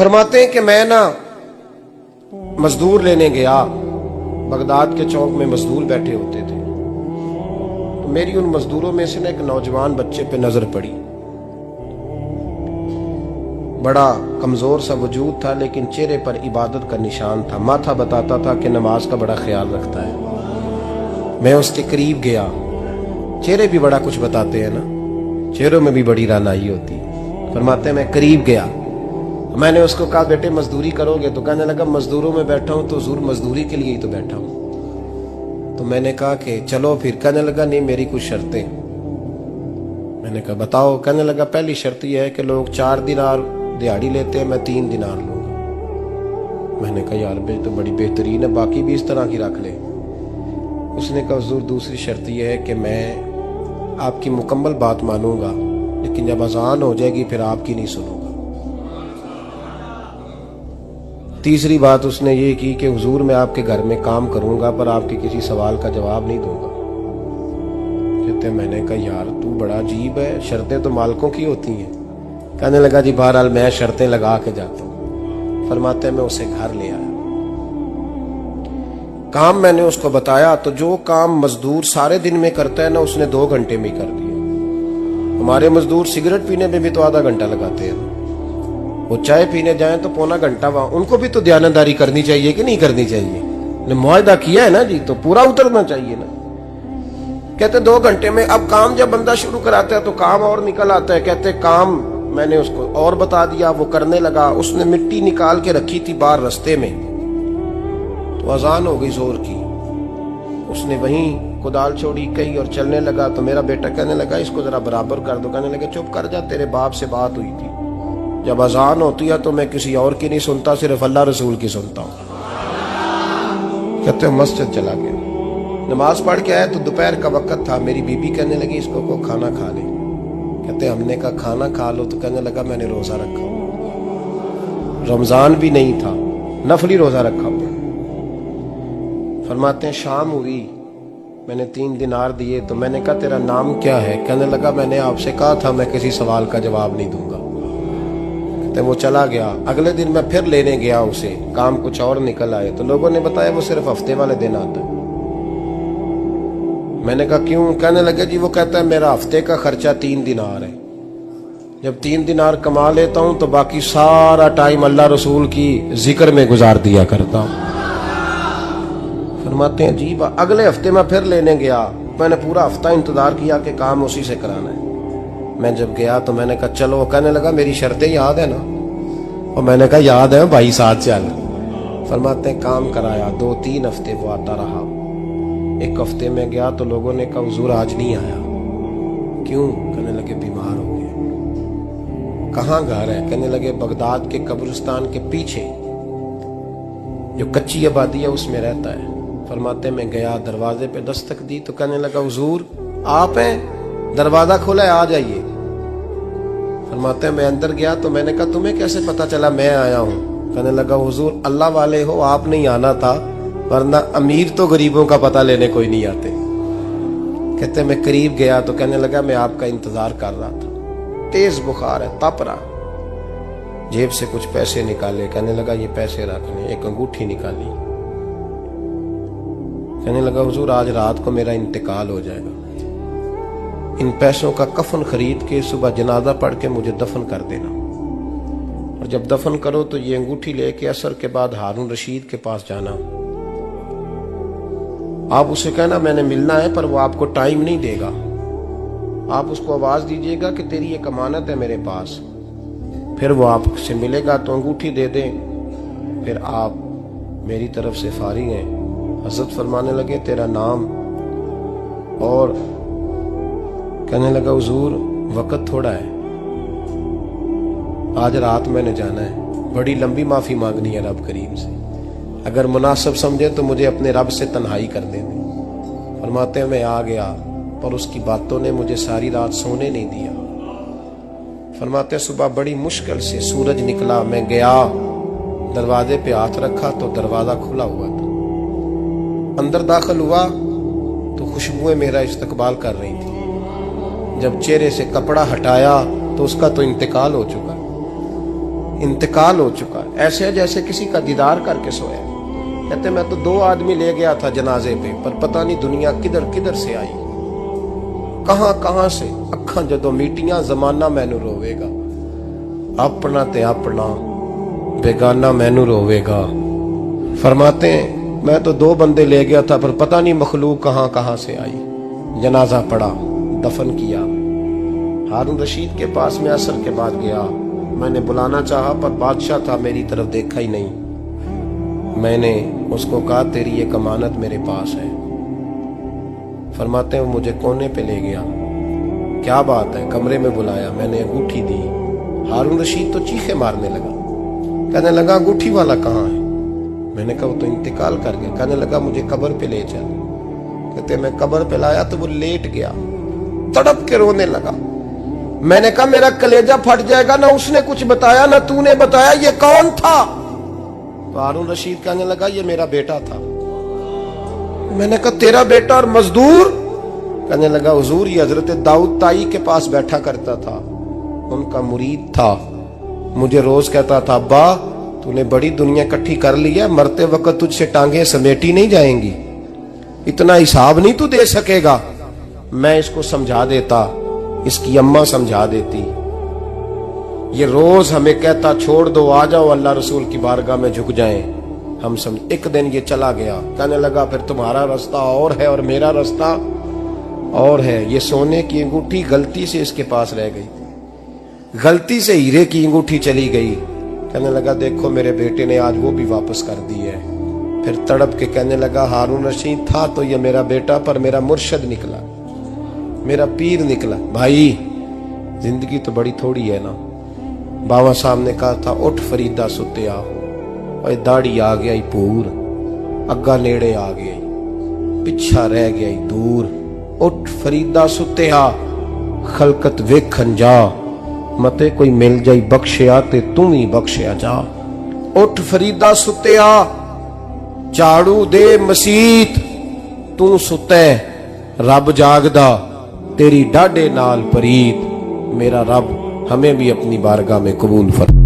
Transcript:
फरमाते हैं कि मैं ना मजदूर लेने गया, बगदाद के चौक में मजदूर बैठे होते थे, तो मेरी उन मजदूरों में से ना एक नौजवान बच्चे पे नजर पड़ी। बड़ा कमजोर सा वजूद था, लेकिन चेहरे पर इबादत का निशान था। माथा बताता था कि नमाज का बड़ा ख्याल रखता है। मैं उसके करीब गया। चेहरे भी बड़ा कुछ बताते हैं ना, चेहरों में भी बड़ी रानाई होती है। फरमाते हैं मैं करीब गया, मैंने उसको कहा बेटे मजदूरी करोगे? तो कहने लगा मजदूरों में बैठा हूं तो हुजूर मजदूरी के लिए ही तो बैठा हूं। तो मैंने कहा कि चलो फिर। कहने लगा नहीं, मेरी कुछ शर्तें। मैंने कहा बताओ? कहने लगा पहली शर्त यह है कि लोग 4 दिनार दिहाड़ी लेते हैं, मैं 3 दिनार लूंगा। मैंने कहा यार बे तो बड़ी बेहतरीन है, बाकी भी इस तरह की रख ले। उसने कहा हुजूर दूसरी शर्त यह है कि मैं आपकी मुकम्मल बात मानूंगा, लेकिन जब अजान हो जाएगी फिर आपकी नहीं सुनूंगा। तीसरी बात उसने ये की कि हुजूर मैं आपके घर में काम करूंगा पर आपके किसी सवाल का जवाब नहीं दूंगा। कहते मैंने कहा यार तू बड़ा अजीब है, शर्तें तो मालिकों की होती हैं। कहने लगा जी बहरहाल मैं शर्तें लगा के जाता हूं। फरमाते हैं मैं उसे घर ले आया, काम मैंने उसको बताया, तो जो काम मजदूर सारे दिन में करता है ना उसने 2 घंटे में ही कर दिया। हमारे मजदूर सिगरेट पीने में भी तो आधा घंटा लगाते हैं, वो चाय पीने जाएं तो पौना घंटा वहां। उनको भी तो दयानतदारी करनी चाहिए कि नहीं करनी चाहिए? ने मुआहदा किया है ना जी, तो पूरा उतरना चाहिए ना। कहते 2 घंटे में। अब काम जब बंदा शुरू कराता है तो काम और निकल आता है। कहते काम मैंने उसको और बता दिया, वो करने लगा। उसने मिट्टी निकाल के रखी थी बाहर रास्ते में, तो अजान हो गई जोर की। उसने वहीं कुदाल छोड़ी कही और चलने लगा। तो मेरा बेटा कहने लगा इसको जरा बराबर कर दो। कहने लगा चुप कर जा, तेरे बाप से बात हुई थी, जब अजान होती है तो मैं किसी और की नहीं सुनता, सिर्फ अल्लाह रसूल की सुनता हूं। कहते मस्जिद चला गया, नमाज पढ़ के आया तो दोपहर का वक्त था। मेरी बीबी कहने लगी इसको को खाना खा ले। कहते हमने कहा खाना खा लो, तो कहने लगा मैंने रोजा रखा हुआ, रमजान भी नहीं था, नफली रोजा रखा हुआ। फरमाते हैं शाम हुई, मैंने 3 दिनार दिए, तो मैंने कहा तेरा नाम क्या है? कहने लगा मैंने आपसे कहा था मैं किसी सवाल का जवाब नहीं दूंगा। तो वो चला गया। अगले दिन मैं फिर लेने गया उसे, काम कुछ और निकल आए, तो लोगों ने बताया वो सिर्फ हफ्ते वाले दिन आता है। मैंने कहा क्यों? कहने लगे जी वो कहता है मेरा हफ्ते का खर्चा 3 दिनार है, जब 3 दिनार कमा लेता हूं तो बाकी सारा टाइम अल्लाह रसूल की जिक्र में गुजार दिया करता हूं। फरमाते हैं जी अगले हफ्ते मैं फिर लेने गया, मैंने पूरा हफ्ता इंतजार किया कि काम उसी से कराना है। मैं जब गया तो मैंने कहा चलो। कहने लगा मेरी शर्तें याद है ना? और मैंने कहा याद है भाई, साथ चल। फरमाते हैं काम कराया, 2-3 हफ्ते वो आता रहा। 1 हफ्ते में गया तो लोगों ने कहा हुजूर आज नहीं आया। क्यों? कहने लगे बीमार हो गए। कहाँ घर है? कहने लगे बगदाद के कब्रिस्तान के पीछे जो कच्ची आबादी है उसमें रहता है। फरमाते मैं गया, दरवाजे पे दस्तक दी तो कहने लगा हुजूर आप हैं? दरवाजा खोला है, आ जाइए। फरमाते हैं मैं अंदर गया तो मैंने कहा तुम्हें कैसे पता चला मैं आया हूं? कहने लगा हुजूर अल्लाह वाले हो, आप नहीं आना था, वरना अमीर तो गरीबों का पता लेने कोई नहीं आते। कहते मैं करीब गया तो कहने लगा मैं आपका इंतजार कर रहा था, तेज बुखार है, तप रहा। जेब से कुछ पैसे निकाले, कहने लगा ये पैसे रखने। एक अंगूठी निकाली, कहने लगा हुजूर आज रात को मेरा इंतकाल हो जाएगा, इन पैसों का कफन खरीद के सुबह जनाजा पढ़ के मुझे दफन कर देना, और जब दफन करो तो ये अंगूठी लेके असर के बाद हारून रशीद के पास जाना। आप उसे कहना मैंने मिलना है, पर वो आपको टाइम नहीं देगा। आप उसको आवाज दीजिएगा कि तेरी एक अमानत है मेरे पास, फिर वो आपसे मिलेगा तो अंगूठी दे दें, फिर आप मेरी तरफ से फारिग हैं। हजरत फरमाने लगे तेरा नाम? और कहने लगा हुजूर वक्त थोड़ा है, आज रात मैंने जाना है, बड़ी लंबी माफी मांगनी है रब करीम से, अगर मुनासिब समझे तो मुझे अपने रब से तन्हाई कर देने। फरमाते हैं मैं आ गया, पर उसकी बातों ने मुझे सारी रात सोने नहीं दिया। फरमाते हैं सुबह बड़ी मुश्किल से सूरज निकला, मैं गया दरवाजे पे हाथ रखा तो दरवाजा खुला हुआ था। अंदर दाखिल हुआ तो खुशबुएं मेरा इस्तकबाल कर रही थी। जब चेहरे से कपड़ा हटाया तो उसका तो इंतकाल हो चुका। इंतकाल हो चुका है, ऐसे है जैसे किसी का दीदार करके सोया। कहते मैं तो 2 आदमी ले गया था जनाजे पे, पर पता नहीं दुनिया किधर किधर से आई, कहां कहां से। अखां जदों मीटियां जमाना मैनू रोवेगा, अपना ते अपना बेगाना मैनू रोवेगा। फरमाते हैं मैं तो 2 बंदे ले गया था, पर पता नहीं मखलूक कहां कहां से आई। जनाजा पड़ा, दफन किया। हारून रशीद के पास में असर के बाद गया, मैंने बुलाना चाहा पर बादशाह था, मेरी तरफ देखा ही नहीं। मैंने उसको कहा तेरी एक अमानत मेरे पास है। फरमाते हैं वो मुझे कोने पे ले गया, क्या बात है, कमरे में बुलाया, मैंने अंगूठी दी। हारून रशीद तो चीखे मारने लगा, कहने लगा अंगूठी वाला कहाँ है? मैंने कहा वो तो इंतकाल कर गया। कहने लगा मुझे कब्र पे ले चल। कहते मैं कब्र पे लाया तो वो लेट गया, तड़प के रोने लगा। मैंने कहा मेरा कलेजा फट जाएगा, ना उसने कुछ बताया ना तूने बताया, ये कौन था? तो हारून रशीद कहने लगा ये मेरा बेटा था। मैंने कहा तेरा बेटा और मजदूर? कहने लगा हुजूर ये हजरत दाऊद ताई के पास बैठा करता था, उनका मुरीद था, मुझे रोज कहता था अब्बा तूने बड़ी दुनिया इकट्ठी कर ली है, मरते वक्त तुझसे टांगे समेटी नहीं जाएंगी, इतना हिसाब नहीं तू दे सकेगा। मैं इसको समझा देता, इसकी अम्मा समझा देती। ये रोज हमें कहता छोड़ दो, आ जाओ अल्लाह रसूल की बारगाह में झुक जाएं। हम समझ। एक दिन ये चला गया, कहने लगा फिर तुम्हारा रास्ता और है और मेरा रास्ता और है। ये सोने की अंगूठी गलती से इसके पास रह गई, गलती से हीरे की अंगूठी चली गई। कहने लगा देखो मेरे बेटे ने आज वो भी वापस कर दी है। फिर तड़प के कहने लगा हारून रशीद था तो ये मेरा बेटा, पर मेरा मुर्शद निकला, मेरा पीर निकला। भाई जिंदगी तो बड़ी थोड़ी है ना। बाबा साहब ने कहा था उठ फरीदा सुत्या, और दाढ़ी आ गया ही पूर, अग्गा नेड़े आ गया, पिछा रह गया ही दूर। उठ फरीदा सुत्या खलकत वेखन जा, मते कोई मिल जाई बख्शिया ते तू ही बख्शिया जा। उठ फरीदा सुत्या झाड़ू दे मसीत, तू सुते रब जागदा तेरी डाडे नाल परीत। मेरा रब हमें भी अपनी बारगाह में कबूल फरमा।